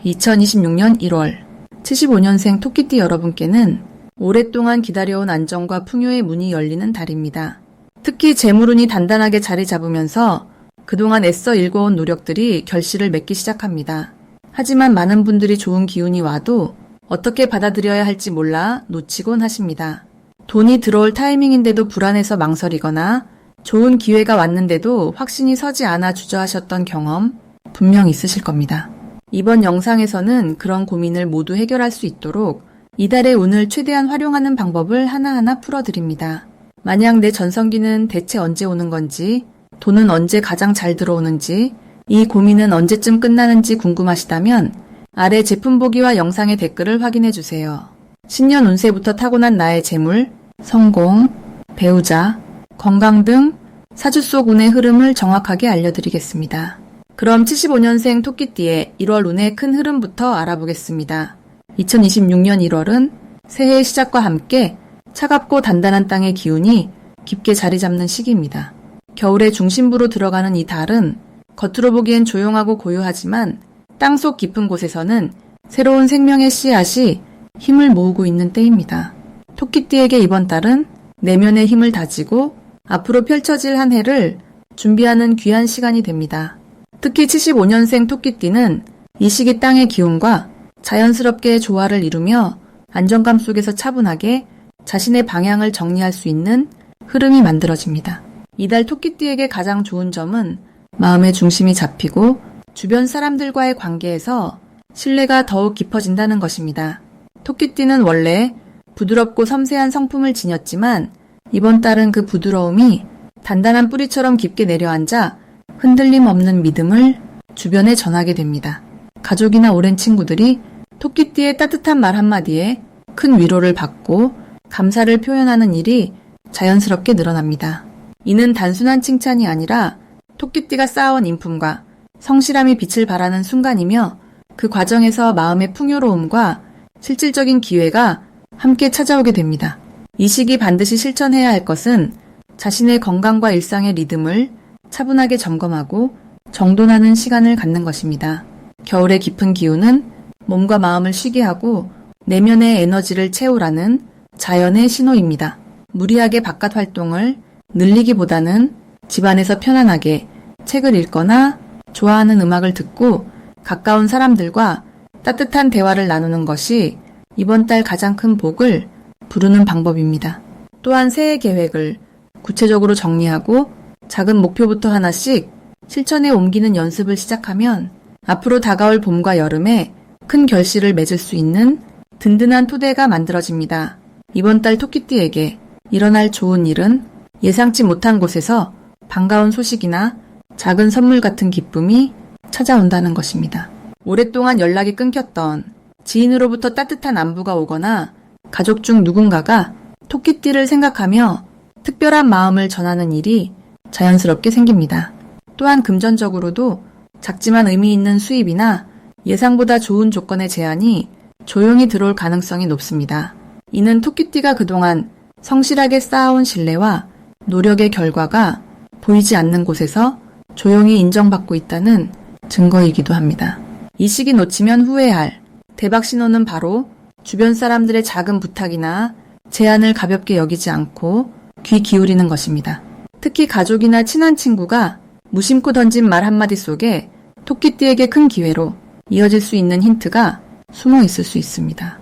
2026년 1월 75년생 토끼띠 여러분께는 오랫동안 기다려온 안정과 풍요의 문이 열리는 달입니다. 특히 재물운이 단단하게 자리 잡으면서 그동안 애써 일궈온 노력들이 결실을 맺기 시작합니다. 하지만 많은 분들이 좋은 기운이 와도 어떻게 받아들여야 할지 몰라 놓치곤 하십니다. 돈이 들어올 타이밍인데도 불안해서 망설이거나 좋은 기회가 왔는데도 확신이 서지 않아 주저하셨던 경험 분명 있으실 겁니다. 이번 영상에서는 그런 고민을 모두 해결할 수 있도록 이달의 운을 최대한 활용하는 방법을 하나하나 풀어드립니다. 만약 내 전성기는 대체 언제 오는 건지, 돈은 언제 가장 잘 들어오는지, 이 고민은 언제쯤 끝나는지 궁금하시다면 아래 제품 보기와 영상의 댓글을 확인해주세요. 신년 운세부터 타고난 나의 재물, 성공, 배우자, 건강 등 사주 속 운의 흐름을 정확하게 알려드리겠습니다. 그럼 75년생 토끼띠의 1월 운의 큰 흐름부터 알아보겠습니다. 2026년 1월은 새해의 시작과 함께 차갑고 단단한 땅의 기운이 깊게 자리 잡는 시기입니다. 겨울의 중심부로 들어가는 이 달은 겉으로 보기엔 조용하고 고요하지만 땅속 깊은 곳에서는 새로운 생명의 씨앗이 힘을 모으고 있는 때입니다. 토끼띠에게 이번 달은 내면의 힘을 다지고 앞으로 펼쳐질 한 해를 준비하는 귀한 시간이 됩니다. 특히 75년생 토끼띠는 이 시기 땅의 기운과 자연스럽게 조화를 이루며 안정감 속에서 차분하게 자신의 방향을 정리할 수 있는 흐름이 만들어집니다. 이달 토끼띠에게 가장 좋은 점은 마음의 중심이 잡히고 주변 사람들과의 관계에서 신뢰가 더욱 깊어진다는 것입니다. 토끼띠는 원래 부드럽고 섬세한 성품을 지녔지만 이번 달은 그 부드러움이 단단한 뿌리처럼 깊게 내려앉아 흔들림 없는 믿음을 주변에 전하게 됩니다. 가족이나 오랜 친구들이 토끼띠의 따뜻한 말 한마디에 큰 위로를 받고 감사를 표현하는 일이 자연스럽게 늘어납니다. 이는 단순한 칭찬이 아니라 토끼띠가 쌓아온 인품과 성실함이 빛을 발하는 순간이며 그 과정에서 마음의 풍요로움과 실질적인 기회가 함께 찾아오게 됩니다. 이 시기 반드시 실천해야 할 것은 자신의 건강과 일상의 리듬을 차분하게 점검하고 정돈하는 시간을 갖는 것입니다. 겨울의 깊은 기운은 몸과 마음을 쉬게 하고 내면의 에너지를 채우라는 자연의 신호입니다. 무리하게 바깥 활동을 늘리기보다는 집안에서 편안하게 책을 읽거나 좋아하는 음악을 듣고 가까운 사람들과 따뜻한 대화를 나누는 것이 이번 달 가장 큰 복을 부르는 방법입니다. 또한 새해 계획을 구체적으로 정리하고 작은 목표부터 하나씩 실천에 옮기는 연습을 시작하면 앞으로 다가올 봄과 여름에 큰 결실을 맺을 수 있는 든든한 토대가 만들어집니다. 이번 달 토끼띠에게 일어날 좋은 일은 예상치 못한 곳에서 반가운 소식이나 작은 선물 같은 기쁨이 찾아온다는 것입니다. 오랫동안 연락이 끊겼던 지인으로부터 따뜻한 안부가 오거나 가족 중 누군가가 토끼띠를 생각하며 특별한 마음을 전하는 일이 자연스럽게 생깁니다. 또한 금전적으로도 작지만 의미 있는 수입이나 예상보다 좋은 조건의 제안이 조용히 들어올 가능성이 높습니다. 이는 토끼띠가 그동안 성실하게 쌓아온 신뢰와 노력의 결과가 보이지 않는 곳에서 조용히 인정받고 있다는 증거이기도 합니다. 이 시기 놓치면 후회할 대박 신호는 바로 주변 사람들의 작은 부탁이나 제안을 가볍게 여기지 않고 귀 기울이는 것입니다. 특히 가족이나 친한 친구가 무심코 던진 말 한마디 속에 토끼띠에게 큰 기회로 이어질 수 있는 힌트가 숨어 있을 수 있습니다.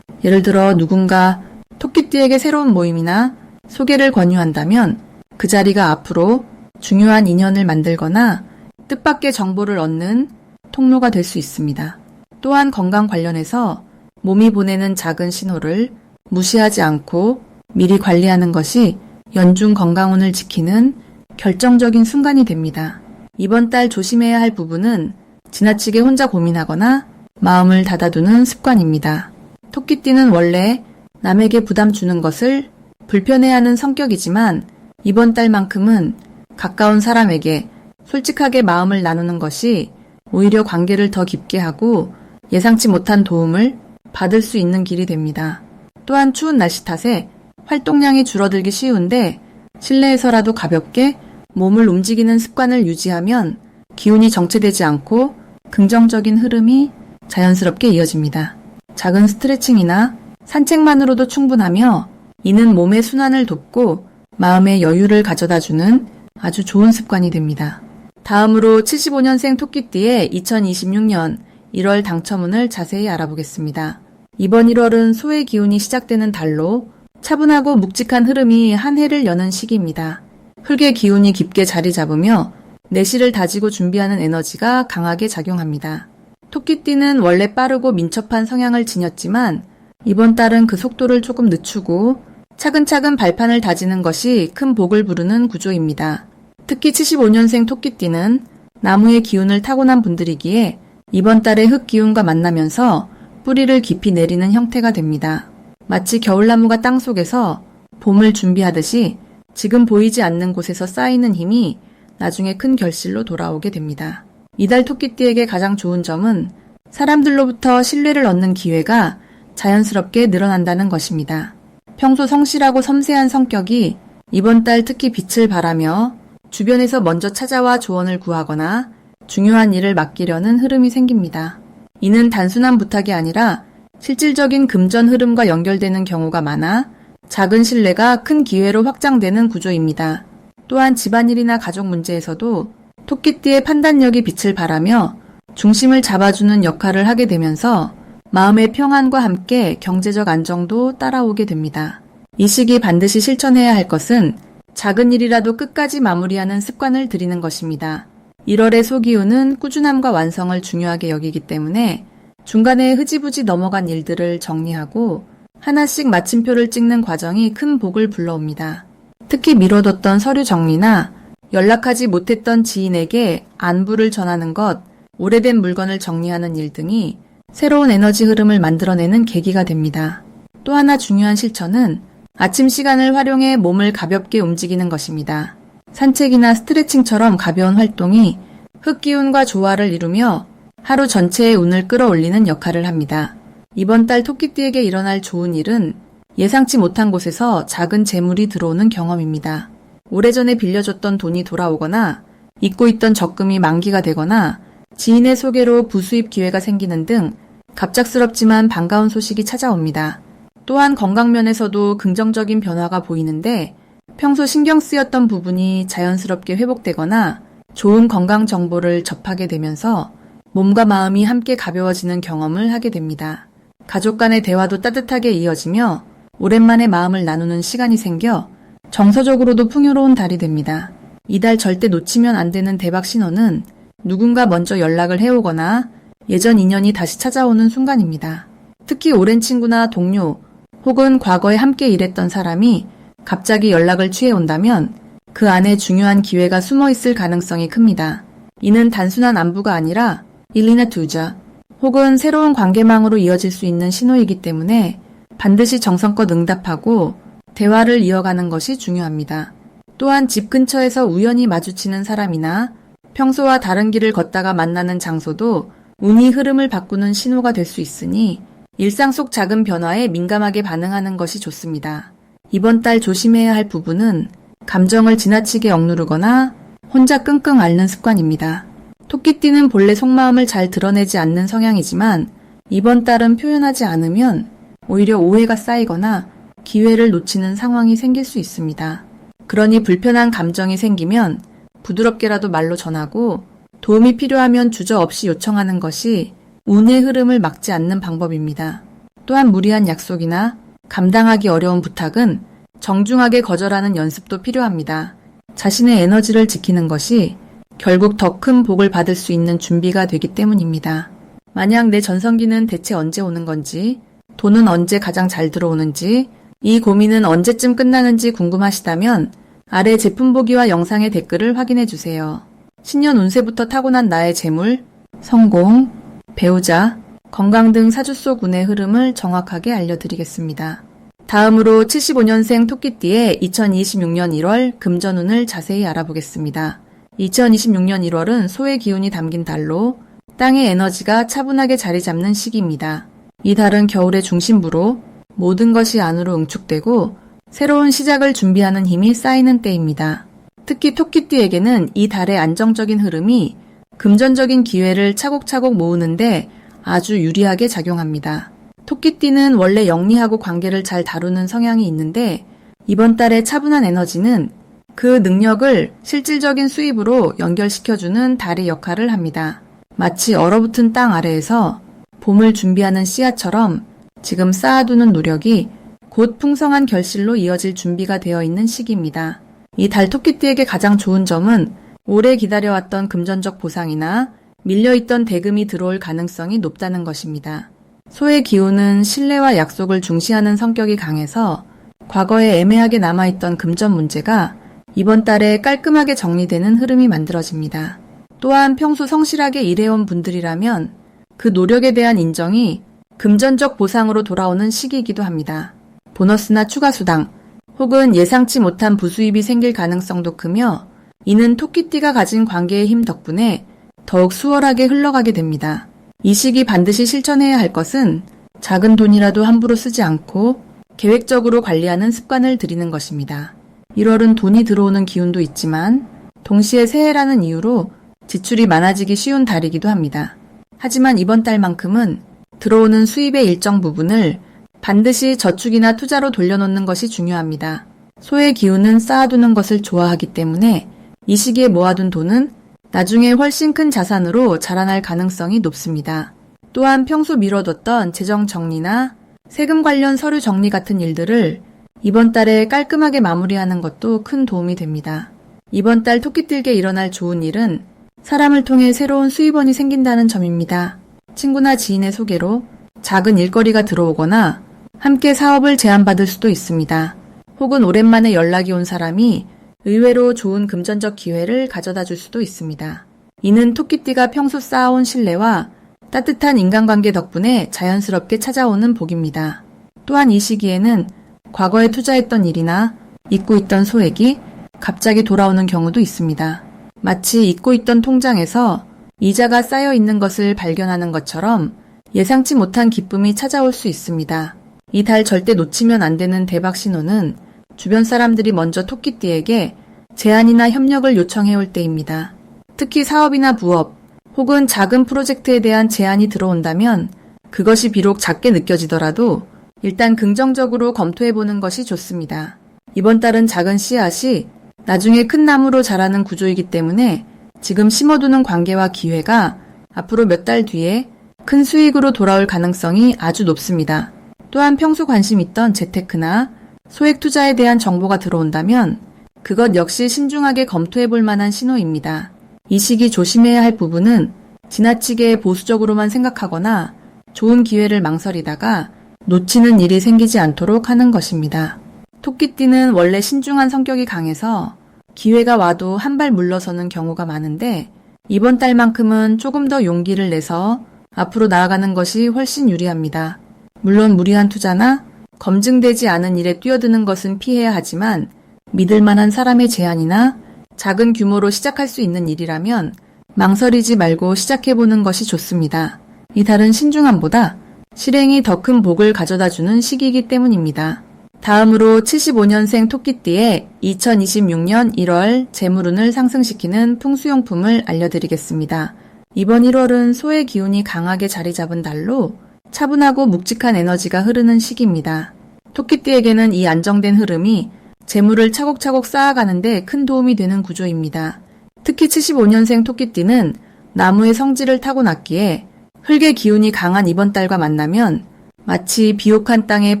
예를 들어 누군가 토끼띠에게 새로운 모임이나 소개를 권유한다면 그 자리가 앞으로 중요한 인연을 만들거나 뜻밖의 정보를 얻는 통로가 될 수 있습니다. 또한 건강 관련해서 몸이 보내는 작은 신호를 무시하지 않고 미리 관리하는 것이 연중 건강운을 지키는 결정적인 순간이 됩니다. 이번 달 조심해야 할 부분은 지나치게 혼자 고민하거나 마음을 닫아두는 습관입니다. 토끼띠는 원래 남에게 부담 주는 것을 불편해하는 성격이지만 이번 달만큼은 가까운 사람에게 솔직하게 마음을 나누는 것이 오히려 관계를 더 깊게 하고 예상치 못한 도움을 받을 수 있는 길이 됩니다. 또한 추운 날씨 탓에 활동량이 줄어들기 쉬운데 실내에서라도 가볍게 몸을 움직이는 습관을 유지하면 기운이 정체되지 않고 긍정적인 흐름이 자연스럽게 이어집니다. 작은 스트레칭이나 산책만으로도 충분하며 이는 몸의 순환을 돕고 마음의 여유를 가져다주는 아주 좋은 습관이 됩니다. 다음으로 75년생 토끼띠의 2026년 1월 당첨운을 자세히 알아보겠습니다. 이번 1월은 소의 기운이 시작되는 달로 차분하고 묵직한 흐름이 한 해를 여는 시기입니다. 흙의 기운이 깊게 자리 잡으며 내실을 다지고 준비하는 에너지가 강하게 작용합니다. 토끼띠는 원래 빠르고 민첩한 성향을 지녔지만 이번 달은 그 속도를 조금 늦추고 차근차근 발판을 다지는 것이 큰 복을 부르는 구조입니다. 특히 75년생 토끼띠는 나무의 기운을 타고난 분들이기에 이번 달에 흙 기운과 만나면서 뿌리를 깊이 내리는 형태가 됩니다. 마치 겨울나무가 땅속에서 봄을 준비하듯이 지금 보이지 않는 곳에서 쌓이는 힘이 나중에 큰 결실로 돌아오게 됩니다. 이달 토끼띠에게 가장 좋은 점은 사람들로부터 신뢰를 얻는 기회가 자연스럽게 늘어난다는 것입니다. 평소 성실하고 섬세한 성격이 이번 달 특히 빛을 발하며 주변에서 먼저 찾아와 조언을 구하거나 중요한 일을 맡기려는 흐름이 생깁니다. 이는 단순한 부탁이 아니라 실질적인 금전 흐름과 연결되는 경우가 많아 작은 신뢰가 큰 기회로 확장되는 구조입니다. 또한 집안일이나 가족 문제에서도 토끼띠의 판단력이 빛을 발하며 중심을 잡아주는 역할을 하게 되면서 마음의 평안과 함께 경제적 안정도 따라오게 됩니다. 이 시기 반드시 실천해야 할 것은 작은 일이라도 끝까지 마무리하는 습관을 들이는 것입니다. 1월의 소기운은 꾸준함과 완성을 중요하게 여기기 때문에 중간에 흐지부지 넘어간 일들을 정리하고 하나씩 마침표를 찍는 과정이 큰 복을 불러옵니다. 특히 미뤄뒀던 서류 정리나 연락하지 못했던 지인에게 안부를 전하는 것, 오래된 물건을 정리하는 일 등이 새로운 에너지 흐름을 만들어내는 계기가 됩니다. 또 하나 중요한 실천은 아침 시간을 활용해 몸을 가볍게 움직이는 것입니다. 산책이나 스트레칭처럼 가벼운 활동이 흙기운과 조화를 이루며 하루 전체의 운을 끌어올리는 역할을 합니다. 이번 달 토끼띠에게 일어날 좋은 일은 예상치 못한 곳에서 작은 재물이 들어오는 경험입니다. 오래전에 빌려줬던 돈이 돌아오거나 잊고 있던 적금이 만기가 되거나 지인의 소개로 부수입 기회가 생기는 등 갑작스럽지만 반가운 소식이 찾아옵니다. 또한 건강면에서도 긍정적인 변화가 보이는데 평소 신경 쓰였던 부분이 자연스럽게 회복되거나 좋은 건강 정보를 접하게 되면서 몸과 마음이 함께 가벼워지는 경험을 하게 됩니다. 가족 간의 대화도 따뜻하게 이어지며 오랜만에 마음을 나누는 시간이 생겨 정서적으로도 풍요로운 달이 됩니다. 이달 절대 놓치면 안 되는 대박 신호는 누군가 먼저 연락을 해오거나 예전 인연이 다시 찾아오는 순간입니다. 특히 오랜 친구나 동료 혹은 과거에 함께 일했던 사람이 갑자기 연락을 취해온다면 그 안에 중요한 기회가 숨어 있을 가능성이 큽니다. 이는 단순한 안부가 아니라 일이나 두자 혹은 새로운 관계망으로 이어질 수 있는 신호이기 때문에 반드시 정성껏 응답하고 대화를 이어가는 것이 중요합니다. 또한 집 근처에서 우연히 마주치는 사람이나 평소와 다른 길을 걷다가 만나는 장소도 운이 흐름을 바꾸는 신호가 될 수 있으니 일상 속 작은 변화에 민감하게 반응하는 것이 좋습니다. 이번 달 조심해야 할 부분은 감정을 지나치게 억누르거나 혼자 끙끙 앓는 습관입니다. 토끼띠는 본래 속마음을 잘 드러내지 않는 성향이지만 이번 달은 표현하지 않으면 오히려 오해가 쌓이거나 기회를 놓치는 상황이 생길 수 있습니다. 그러니 불편한 감정이 생기면 부드럽게라도 말로 전하고 도움이 필요하면 주저없이 요청하는 것이 운의 흐름을 막지 않는 방법입니다. 또한 무리한 약속이나 감당하기 어려운 부탁은 정중하게 거절하는 연습도 필요합니다. 자신의 에너지를 지키는 것이 결국 더 큰 복을 받을 수 있는 준비가 되기 때문입니다. 만약 내 전성기는 대체 언제 오는 건지, 돈은 언제 가장 잘 들어오는지, 이 고민은 언제쯤 끝나는지 궁금하시다면 아래 제품 보기와 영상의 댓글을 확인해 주세요. 신년 운세부터 타고난 나의 재물, 성공, 배우자, 건강 등 사주 속 운의 흐름을 정확하게 알려드리겠습니다. 다음으로 75년생 토끼띠의 2026년 1월 금전운을 자세히 알아보겠습니다. 2026년 1월은 소의 기운이 담긴 달로 땅의 에너지가 차분하게 자리 잡는 시기입니다. 이 달은 겨울의 중심부로 모든 것이 안으로 응축되고 새로운 시작을 준비하는 힘이 쌓이는 때입니다. 특히 토끼띠에게는 이 달의 안정적인 흐름이 금전적인 기회를 차곡차곡 모으는데 아주 유리하게 작용합니다. 토끼띠는 원래 영리하고 관계를 잘 다루는 성향이 있는데 이번 달의 차분한 에너지는 그 능력을 실질적인 수입으로 연결시켜주는 달의 역할을 합니다. 마치 얼어붙은 땅 아래에서 봄을 준비하는 씨앗처럼 지금 쌓아두는 노력이 곧 풍성한 결실로 이어질 준비가 되어 있는 시기입니다. 이 달 토끼띠에게 가장 좋은 점은 오래 기다려왔던 금전적 보상이나 밀려있던 대금이 들어올 가능성이 높다는 것입니다. 소의 기운은 신뢰와 약속을 중시하는 성격이 강해서 과거에 애매하게 남아있던 금전 문제가 이번 달에 깔끔하게 정리되는 흐름이 만들어집니다. 또한 평소 성실하게 일해온 분들이라면 그 노력에 대한 인정이 금전적 보상으로 돌아오는 시기이기도 합니다. 보너스나 추가 수당 혹은 예상치 못한 부수입이 생길 가능성도 크며 이는 토끼띠가 가진 관계의 힘 덕분에 더욱 수월하게 흘러가게 됩니다. 이 시기 반드시 실천해야 할 것은 작은 돈이라도 함부로 쓰지 않고 계획적으로 관리하는 습관을 들이는 것입니다. 1월은 돈이 들어오는 기운도 있지만 동시에 새해라는 이유로 지출이 많아지기 쉬운 달이기도 합니다. 하지만 이번 달만큼은 들어오는 수입의 일정 부분을 반드시 저축이나 투자로 돌려놓는 것이 중요합니다. 소의 기운은 쌓아두는 것을 좋아하기 때문에 이 시기에 모아둔 돈은 나중에 훨씬 큰 자산으로 자라날 가능성이 높습니다. 또한 평소 미뤄뒀던 재정 정리나 세금 관련 서류 정리 같은 일들을 이번 달에 깔끔하게 마무리하는 것도 큰 도움이 됩니다. 이번 달 토끼띠에게 일어날 좋은 일은 사람을 통해 새로운 수입원이 생긴다는 점입니다. 친구나 지인의 소개로 작은 일거리가 들어오거나 함께 사업을 제안받을 수도 있습니다. 혹은 오랜만에 연락이 온 사람이 의외로 좋은 금전적 기회를 가져다 줄 수도 있습니다. 이는 토끼띠가 평소 쌓아온 신뢰와 따뜻한 인간관계 덕분에 자연스럽게 찾아오는 복입니다. 또한 이 시기에는 과거에 투자했던 일이나 잊고 있던 소액이 갑자기 돌아오는 경우도 있습니다. 마치 잊고 있던 통장에서 이자가 쌓여 있는 것을 발견하는 것처럼 예상치 못한 기쁨이 찾아올 수 있습니다. 이 달 절대 놓치면 안 되는 대박 신호는 주변 사람들이 먼저 토끼띠에게 제안이나 협력을 요청해올 때입니다. 특히 사업이나 부업 혹은 작은 프로젝트에 대한 제안이 들어온다면 그것이 비록 작게 느껴지더라도 일단 긍정적으로 검토해보는 것이 좋습니다. 이번 달은 작은 씨앗이 나중에 큰 나무로 자라는 구조이기 때문에 지금 심어두는 관계와 기회가 앞으로 몇 달 뒤에 큰 수익으로 돌아올 가능성이 아주 높습니다. 또한 평소 관심 있던 재테크나 소액 투자에 대한 정보가 들어온다면 그것 역시 신중하게 검토해볼 만한 신호입니다. 이 시기 조심해야 할 부분은 지나치게 보수적으로만 생각하거나 좋은 기회를 망설이다가 놓치는 일이 생기지 않도록 하는 것입니다. 토끼띠는 원래 신중한 성격이 강해서 기회가 와도 한 발 물러서는 경우가 많은데 이번 달만큼은 조금 더 용기를 내서 앞으로 나아가는 것이 훨씬 유리합니다. 물론 무리한 투자나 검증되지 않은 일에 뛰어드는 것은 피해야 하지만 믿을 만한 사람의 제안이나 작은 규모로 시작할 수 있는 일이라면 망설이지 말고 시작해보는 것이 좋습니다. 이 달은 신중함보다 실행이 더 큰 복을 가져다주는 시기이기 때문입니다. 다음으로 75년생 토끼띠의 2026년 1월 재물운을 상승시키는 풍수용품을 알려드리겠습니다. 이번 1월은 소의 기운이 강하게 자리 잡은 달로 차분하고 묵직한 에너지가 흐르는 시기입니다. 토끼띠에게는 이 안정된 흐름이 재물을 차곡차곡 쌓아가는데 큰 도움이 되는 구조입니다. 특히 75년생 토끼띠는 나무의 성질을 타고났기에 흙의 기운이 강한 이번 달과 만나면 마치 비옥한 땅에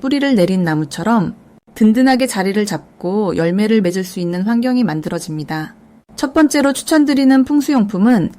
뿌리를 내린 나무처럼 든든하게 자리를 잡고 열매를 맺을 수 있는 환경이 만들어집니다. 첫 번째로 추천드리는 풍수용품은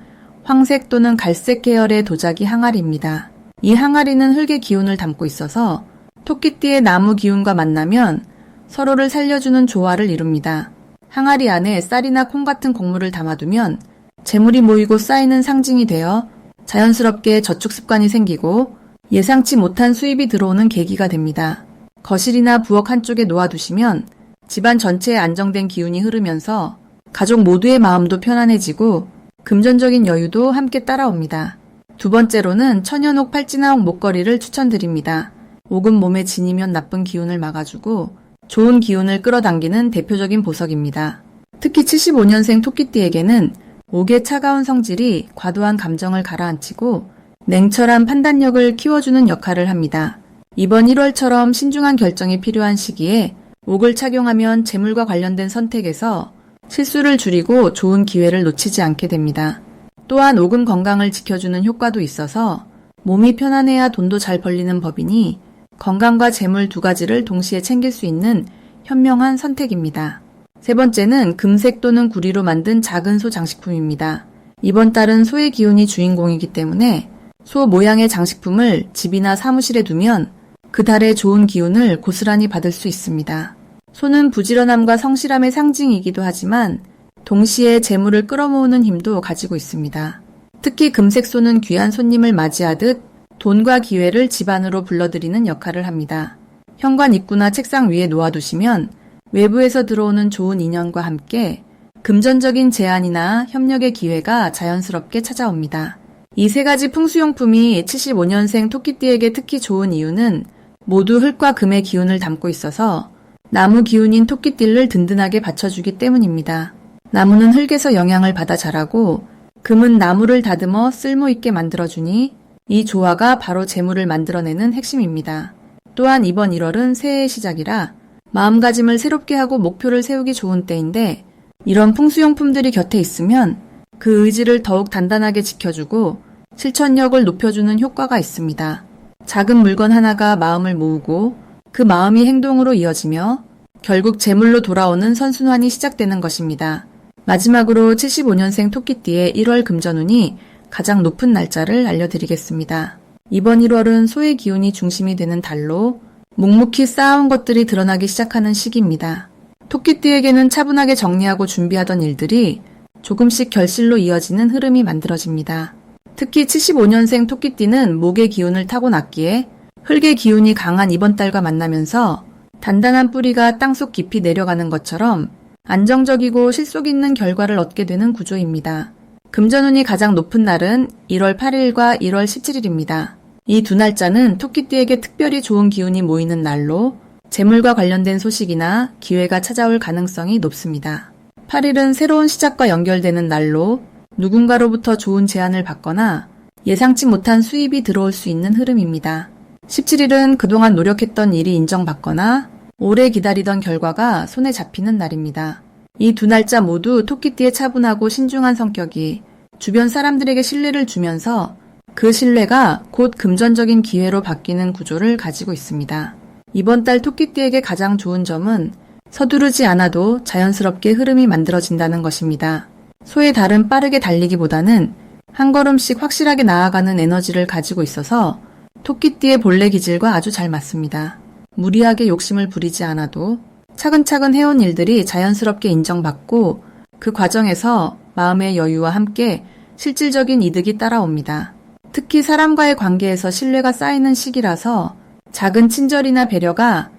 황색 또는 갈색 계열의 도자기 항아리입니다. 이 항아리는 흙의 기운을 담고 있어서 토끼띠의 나무 기운과 만나면 서로를 살려주는 조화를 이룹니다. 항아리 안에 쌀이나 콩 같은 곡물을 담아두면 재물이 모이고 쌓이는 상징이 되어 자연스럽게 저축 습관이 생기고 예상치 못한 수입이 들어오는 계기가 됩니다. 거실이나 부엌 한쪽에 놓아두시면 집안 전체에 안정된 기운이 흐르면서 가족 모두의 마음도 편안해지고 금전적인 여유도 함께 따라옵니다. 두 번째로는 천연옥 팔찌나옥 목걸이를 추천드립니다. 옥은 몸에 지니면 나쁜 기운을 막아주고 좋은 기운을 끌어당기는 대표적인 보석입니다. 특히 75년생 토끼띠에게는 옥의 차가운 성질이 과도한 감정을 가라앉히고 냉철한 판단력을 키워주는 역할을 합니다. 이번 1월처럼 신중한 결정이 필요한 시기에 옥을 착용하면 재물과 관련된 선택에서 실수를 줄이고 좋은 기회를 놓치지 않게 됩니다. 또한 옥은 건강을 지켜주는 효과도 있어서 몸이 편안해야 돈도 잘 벌리는 법이니 건강과 재물 두 가지를 동시에 챙길 수 있는 현명한 선택입니다. 세 번째는 금색 또는 구리로 만든 작은 소 장식품입니다. 이번 달은 소의 기운이 주인공이기 때문에 소 모양의 장식품을 집이나 사무실에 두면 그 달의 좋은 기운을 고스란히 받을 수 있습니다. 소는 부지런함과 성실함의 상징이기도 하지만 동시에 재물을 끌어모으는 힘도 가지고 있습니다. 특히 금색 소는 귀한 손님을 맞이하듯 돈과 기회를 집 안으로 불러들이는 역할을 합니다. 현관 입구나 책상 위에 놓아두시면 외부에서 들어오는 좋은 인연과 함께 금전적인 제안이나 협력의 기회가 자연스럽게 찾아옵니다. 이 세 가지 풍수용품이 75년생 토끼띠에게 특히 좋은 이유는 모두 흙과 금의 기운을 담고 있어서 나무 기운인 토끼띠를 든든하게 받쳐주기 때문입니다. 나무는 흙에서 영향을 받아 자라고 금은 나무를 다듬어 쓸모있게 만들어주니 이 조화가 바로 재물을 만들어내는 핵심입니다. 또한 이번 1월은 새해의 시작이라 마음가짐을 새롭게 하고 목표를 세우기 좋은 때인데 이런 풍수용품들이 곁에 있으면 그 의지를 더욱 단단하게 지켜주고 실천력을 높여주는 효과가 있습니다. 작은 물건 하나가 마음을 모으고 그 마음이 행동으로 이어지며 결국 재물로 돌아오는 선순환이 시작되는 것입니다. 마지막으로 75년생 토끼띠의 1월 금전운이 가장 높은 날짜를 알려드리겠습니다. 이번 1월은 소의 기운이 중심이 되는 달로 묵묵히 쌓아온 것들이 드러나기 시작하는 시기입니다. 토끼띠에게는 차분하게 정리하고 준비하던 일들이 조금씩 결실로 이어지는 흐름이 만들어집니다. 특히 75년생 토끼띠는 목의 기운을 타고났기에 흙의 기운이 강한 이번 달과 만나면서 단단한 뿌리가 땅속 깊이 내려가는 것처럼 안정적이고 실속 있는 결과를 얻게 되는 구조입니다. 금전운이 가장 높은 날은 1월 8일과 1월 17일입니다. 이 두 날짜는 토끼띠에게 특별히 좋은 기운이 모이는 날로 재물과 관련된 소식이나 기회가 찾아올 가능성이 높습니다. 8일은 새로운 시작과 연결되는 날로 누군가로부터 좋은 제안을 받거나 예상치 못한 수입이 들어올 수 있는 흐름입니다. 17일은 그동안 노력했던 일이 인정받거나 오래 기다리던 결과가 손에 잡히는 날입니다. 이 두 날짜 모두 토끼띠의 차분하고 신중한 성격이 주변 사람들에게 신뢰를 주면서 그 신뢰가 곧 금전적인 기회로 바뀌는 구조를 가지고 있습니다. 이번 달 토끼띠에게 가장 좋은 점은 서두르지 않아도 자연스럽게 흐름이 만들어진다는 것입니다. 소의 달은 빠르게 달리기보다는 한 걸음씩 확실하게 나아가는 에너지를 가지고 있어서 토끼띠의 본래 기질과 아주 잘 맞습니다. 무리하게 욕심을 부리지 않아도 차근차근 해온 일들이 자연스럽게 인정받고 그 과정에서 마음의 여유와 함께 실질적인 이득이 따라옵니다. 특히 사람과의 관계에서 신뢰가 쌓이는 시기라서 작은 친절이나 배려가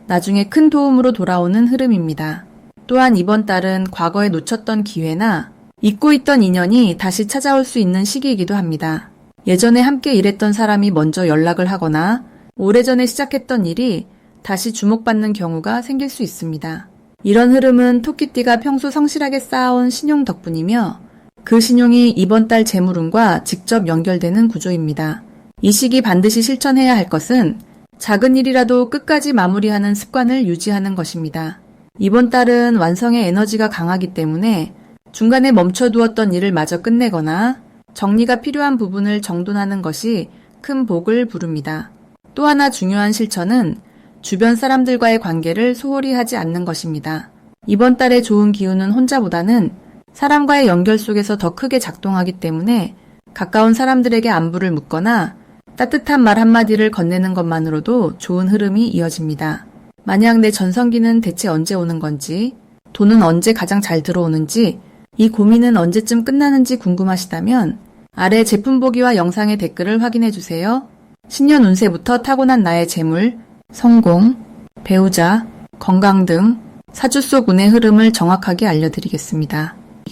나중에 큰 도움으로 돌아오는 흐름입니다. 또한 이번 달은 과거에 놓쳤던 기회나 잊고 있던 인연이 다시 찾아올 수 있는 시기이기도 합니다. 예전에 함께 일했던 사람이 먼저 연락을 하거나 오래전에 시작했던 일이 다시 주목받는 경우가 생길 수 있습니다. 이런 흐름은 토끼띠가 평소 성실하게 쌓아온 신용 덕분이며 그 신용이 이번 달 재물운과 직접 연결되는 구조입니다. 이 시기 반드시 실천해야 할 것은 작은 일이라도 끝까지 마무리하는 습관을 유지하는 것입니다. 이번 달은 완성의 에너지가 강하기 때문에 중간에 멈춰두었던 일을 마저 끝내거나 정리가 필요한 부분을 정돈하는 것이 큰 복을 부릅니다. 또 하나 중요한 실천은 주변 사람들과의 관계를 소홀히 하지 않는 것입니다. 이번 달의 좋은 기운은 혼자보다는 사람과의 연결 속에서 더 크게 작동하기 때문에 가까운 사람들에게 안부를 묻거나 따뜻한 말 한마디를 건네는 것만으로도 좋은 흐름이 이어집니다. 만약 내 전성기는 대체 언제 오는 건지, 돈은 언제 가장 잘 들어오는지, 이 고민은 언제쯤 끝나는지 궁금하시다면 아래 제품 보기와 영상의 댓글을 확인해주세요. 신년 운세부터 타고난 나의 재물, 성공, 배우자, 건강 등 사주 속 운의 흐름을 정확하게 알려드리겠습니다.